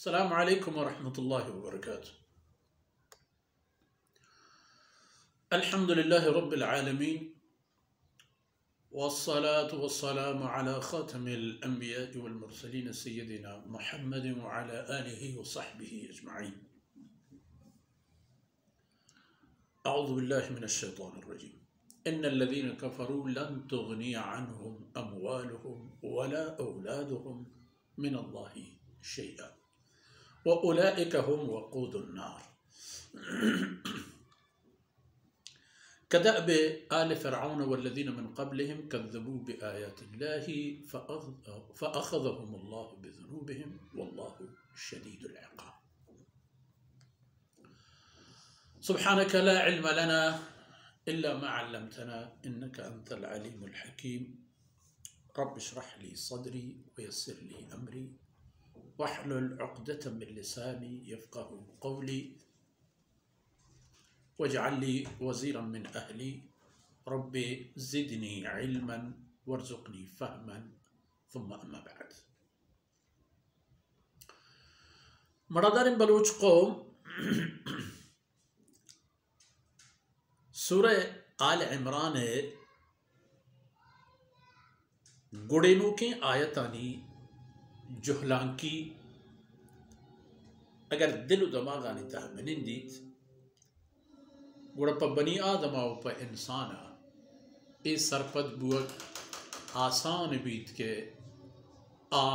السلام عليكم ورحمة الله وبركاته. الحمد لله رب العالمين، والصلاة والسلام على خاتم الأنبياء والمرسلين سيدنا محمد وعلى آله وصحبه أجمعين. أعوذ بالله من الشيطان الرجيم. إن الذين كفروا لن تغني عنهم أموالهم ولا أولادهم من الله شيئا وأولئك هم وقود النار. كدأب آل فرعون والذين من قبلهم كذبوا بآيات الله فأخذهم الله بذنوبهم والله شديد العقاب. سبحانك لا علم لنا إلا ما علمتنا إنك أنت العليم الحكيم. رب اشرح لي صدري ويسر لي أمري واحلل عقدة من لساني يفقه قولي واجعل لي وزيرا من أهلي ربي زدني علما وارزقني فهما ثم أما بعد. مرادار بلوچ قوم سورہ آل عمران گڑینو کے آیتانی جہلانکی اگر دل و دماغانی تحمنین دیت گوڑا پا بنی آدم و پا انسانا ای سرپد بوک آسان بیت کے آ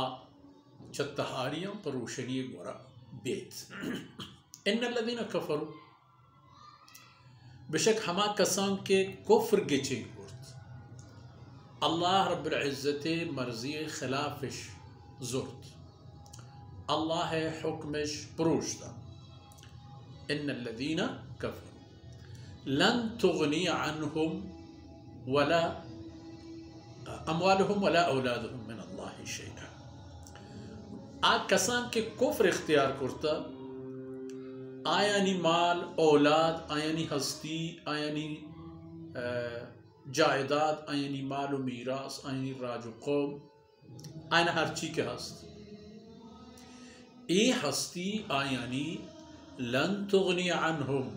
چتہاریاں پر روشنی گوڑا بیت. ان الذین کفروا بشک ہما کسان کے کفر گچیں گورت اللہ رب العزت مرضی خلافش زورت اللہ حکمش پروشتا. ان الذین کفروا لن تغنی عنہم ولا اموالہم ولا اولادہم من اللہ شیئا. آگ کسان کے کفر اختیار کرتا آیانی مال اولاد آیانی ہستی آیانی جائیداد آیانی مال و میراث آیانی راج و قوم آینا ہر چی کے ہست ای ہستی آیانی لن تغنی عنہم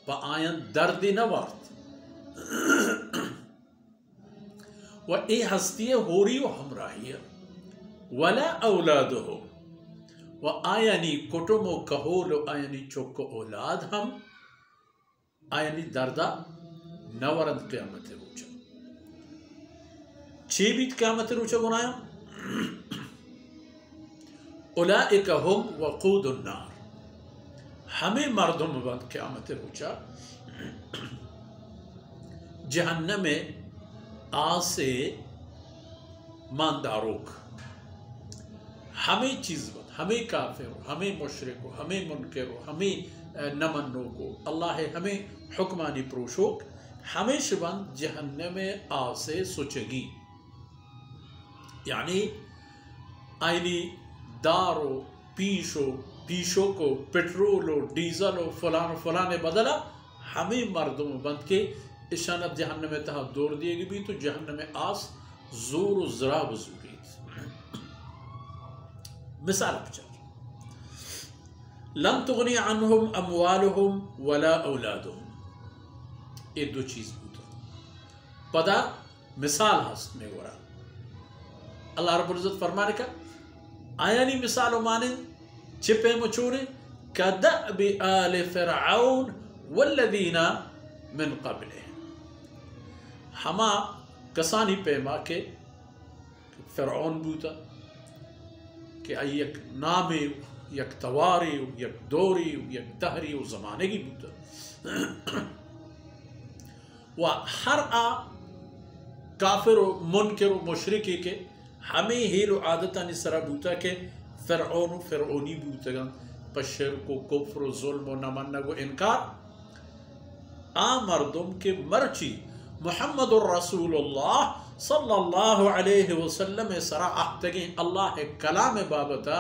پا آیان درد نوارد و ای ہستی ہوری و ہمراہی ولا اولادہم و آیانی کٹم و کہول و آیانی چوک و اولاد ہم آیانی دردہ نورند قیامت روچا. چی بیت قیامت روچا گنایا اولئک ہم وقود النار. ہمیں مردم بند قیامت روچا جہنم آسے مانداروک ہمیں چیز بند ہمیں کافر ہو ہمیں مشرک ہو ہمیں منکر ہو ہمیں نمنو کو اللہ ہمیں حکمانی پروشوک ہمیں شبند جہنم آسے سچگی یعنی آئینی دارو پیشو کو پیٹرولو ڈیزلو فلان بدلا ہمیں مردم بند کے اشانت جہنم تہا دور دیے گی بھی تو جہنم آس زور و زراب زوری. مثال بچار لن تغنی عنہم اموالہم ولا اولادہم یہ دو چیز بوتا پدا مثال ہست میں گورا اللہ رب العزت فرمانے کا آیانی مثالو مانے چپے مچورے کدأب آل فرعون والذین من قبلہ. ہما کسانی پیما کے فرعون بوتا کہ یک نامی یک تواری یک دوری یک دہری و زمانے کی بوتا و ہر کافر و منکر و مشرکی کے ہمیں ہیل و عادتاً اس طرح بوتا کہ فرعون و فرعونی بوتا گا پشرک و کفر و ظلم و نمنگ و انکار مردم کے مرچی محمد الرسول اللہ صلی اللہ علیہ وسلم سرا احتگی اللہ کلام بابتا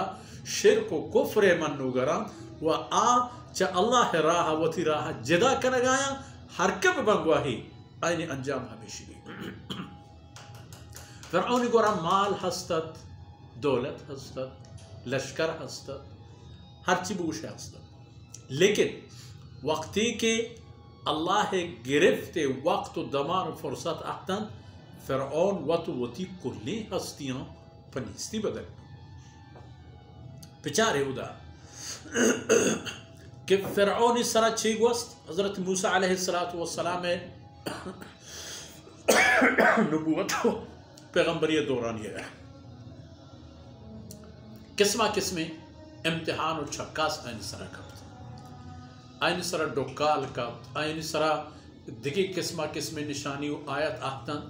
شرک و کفر منو گرم و چا اللہ راہ وتی راہ جدا کنگایا حرکب بنگواہی آئینی انجام ہمیشی فرعونی گورا مال ہستت دولت ہستت لشکر هست هرچی بوشه هست، لیکن وقتی که الله گرفت وقت و زمان و فرصت احتن فرعون و تو وتی کلی هستیاں پنیستی بدل بچاره بودا کہ فرعون سرا چی گوست حضرت موسیٰ علیہ السلام نبوت و پیغمبری دورانی ہے قسمہ قسمیں امتحان و چھکاس آئین سرا کبت آئین سرا ڈوکال کبت آئین سرا دیگه قسمہ قسمیں نشانی و آیت آہتن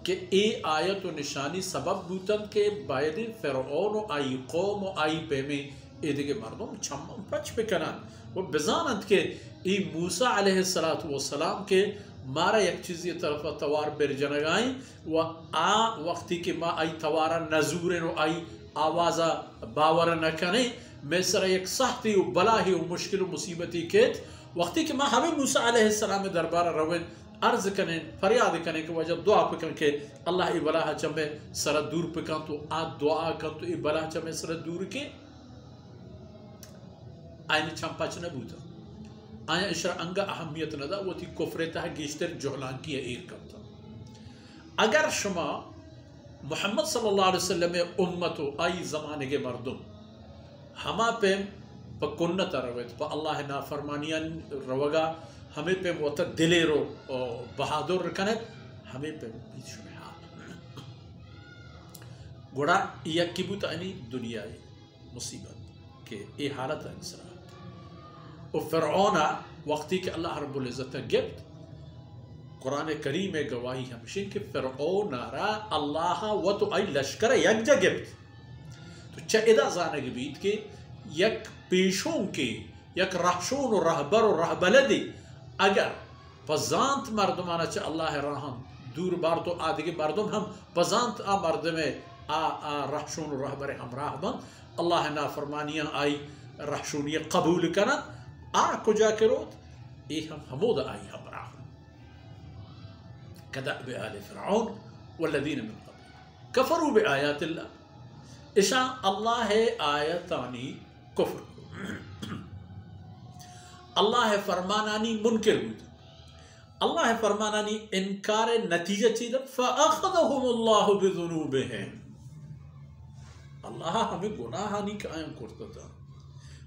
کہ ای آیت و نشانی سبب بوتن کہ باید فرعون و آئی قوم و آئی پیمیں ای دیگه مردم چمم پچ بکنن و بزانند کہ ای موسیٰ علیہ السلام کے مارا یک چیزی طرف توار بر جنگائیں و وقتی کہ ما آئی توارا نزورن و آئی آوازا باور نکنے میں سر یک سختی و بلاہی و مشکل و مصیبتی کیت وقتی کہ ما ہمیں موسیٰ علیہ السلام دربار روین عرض کریں فریاد کریں کہ وجہ دعا پکن کہ اللہ ای بلاہ چمے سر دور پکن تو آت دعا کن تو ای بلاہ چمے سر دور کے آئین چمپاچ نبوتا آیا اشرا انگا اہمیت ندا وہ تھی کفرتا ہے گیشتر جہلان کی ایر کرتا اگر شما محمد صلی اللہ علیہ وسلم امتو آئی زمانے کے مردم ہما پہ کنتا رویت پا اللہ نافرمانیان روگا ہمیں پہ وطا دلے رو بہادر رکنت ہمیں پہ بیت شمی حال گوڑا یک کی بوتا انی دنیای مصیبت کہ ای حالت انسرا و فرعون وقتی کہ اللہ رب العزت گفت قرآن کریم گواہی ہمشین کہ فرعون را اللہ و تو ای لشکر یک جا گفت تو چا ادا زانگ بیت کہ یک پیشون کے یک رحشون و رہبر و رہبلدی اگر پزانت مردمانا چا اللہ راہم دور بار تو آدھگی مردم ہم پزانت مردم رحشون و رہبر ہمراہ بند اللہ نافرمانیاں آئی رحشونی قبول کنن کجا کروت ای ہم حمود آئی ہمراہ كدأب آل فرعون والذین من قبل کفروا بآیات اللہ اشان اللہ آیتانی کفر اللہ فرمانانی منکر بود اللہ فرمانانی انکار نتیجہ چیدن فأخذهم اللہ بذنوبهم اللہ ہمیں گناہانی کا آئین کرتا تھا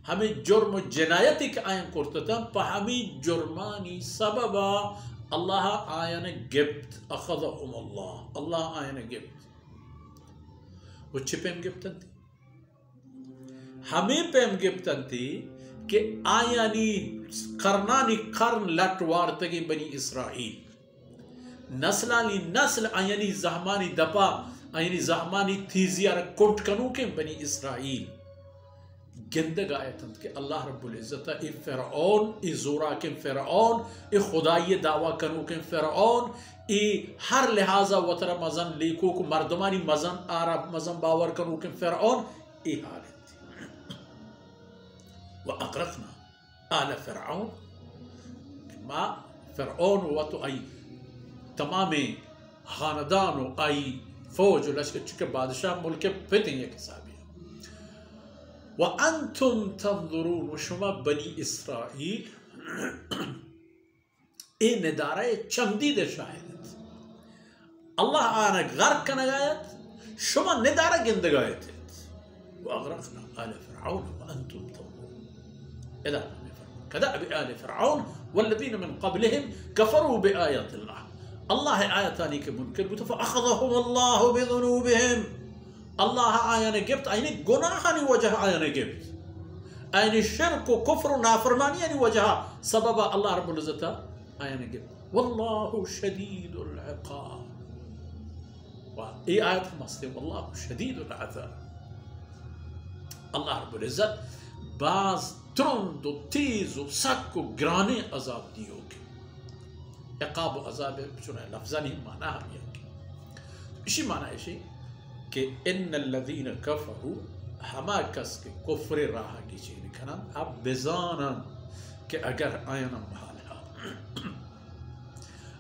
ہمیں جرم و جنایتی کا آئین کرتا تھا پا ہمیں جرمانی سببا اللہ آئین گفت اخذهم اللہ آئین گفت وہ چھپیں گفتن تھی ہمیں پیم گفتن تھی کہ آیانی قرنانی قرن لٹوارتگی بنی اسرائیل نسلانی نسل آیانی زہمانی دپا آیانی زہمانی تیزیار کنٹ کنو کے بنی اسرائیل گندگ آیتند کہ اللہ رب العزت ای فرعون ای زورا کے فرعون ای خدای دعویٰ کنو کے فرعون ای ہر لحاظہ وطر مزن لیکو کو مردمانی مزن عرب مزن باور کنو کے فرعون ای حالت وَأَقْرَقْنَا آلَ فرعون ما فرعون و تو آئی تمام خاندان و آئی فوج و لشکر چکے بادشاہ ملک پیتیں یک حسابی وَأَنْتُمْ تَنظُرُونَ وشما بنی اسرائیل اے ندارہ چمدید شاہدت اللہ آنا غرق کنگایت شما ندارہ گندگایت وَأَغْرَقْنَا آلَ فرعون وَأَنْتُمْ تَنظُرُونَ كدأب آل فرعون والذين من قبلهم كفروا بآيات الله الله آياتاني كمنكر بوتا فأخذهم الله بذنوبهم الله آيانا جبت آياني گناهاني وجه آيانا جبت آياني شرك وكفر ونافرماني وجه سبب الله رب العزت آيانا جبت والله شديد العقاب اي آيات مصدر والله شديد العذاب الله رب العزت بعض ترند و تیز و سک و گرانے عذاب دیو گے عقاب و عذاب چنہ لفظانی معنی ہم یہ اسی معنی ہے کہ ان الذین کفروا ہما کس کے کفر راہ کی چین کنن اب بزانا کہ اگر آینا محال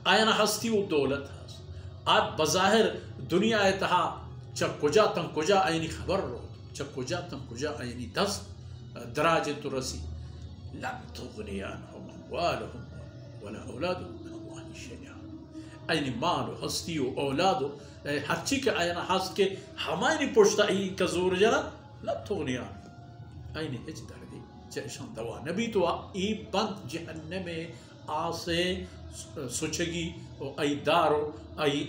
آینا ہستی و دولت ہست اب بظاہر دنیا اتہا چا کجا تن کجا آئینی خبر رو کجا تم کجا یعنی دست دراج تو رسی لن تغنی عنهم اموالهم ولا اولادهم من الله شیئا یعنی مال و ہستی و اولاد و ہر چی که آینا هست که همه پشت ای که زور جرد لن تغنی عنهم یعنی هیچ دردی چشان دوا نبی تو ای بند جهنم آسه سوچگی و ای دارو ای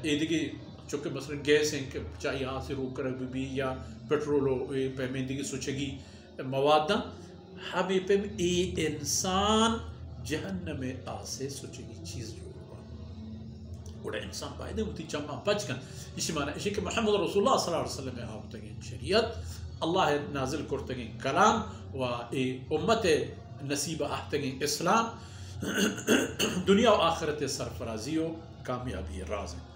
دیگه چونکہ مثلا گیس ہیں کہ چاہے یہاں سے روک کر بھی یا پیٹرول پیمندگی سوچگی مواد ہمیں پہ ای انسان جہنم آسے سوچگی چیز جو وڑا انسان باید ہوتی چمہ بچ کن اسی معنی اسی کہ محمد رسول اللہ صلی اللہ علیہ وسلم آفتگین شریعت اللہ نازل کرتگین کلام و امت نصیب آفتگین اسلام دنیا و آخرت سرفرازی و کامیابی راز ہیں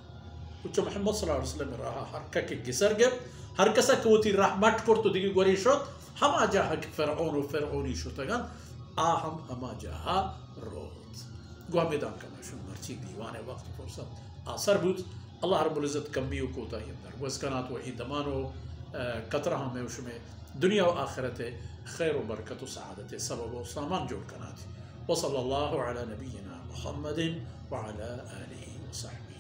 کچھ محمد صلی اللہ علیہ وسلم رہا ہر کے گسر گب ہر کسا کوتی رحمت کر تو دیگی گوری شد ہما جاہا کہ فرعون و فرعونی شدگان آہم ہما جاہا روت گوہ میدان کا نشون مرچی دیوان وقت فرصت آثر بود اللہ رب العزت کمیو کوتا ہی اندر وزکنات و ایدمان و قطرہ ہمیں اس میں دنیا و آخرت خیر و برکت و سعادت سبب و سامان جوڑ کنات وصلی اللہ علی نبینا محمد وعلى آلہ وصحبہ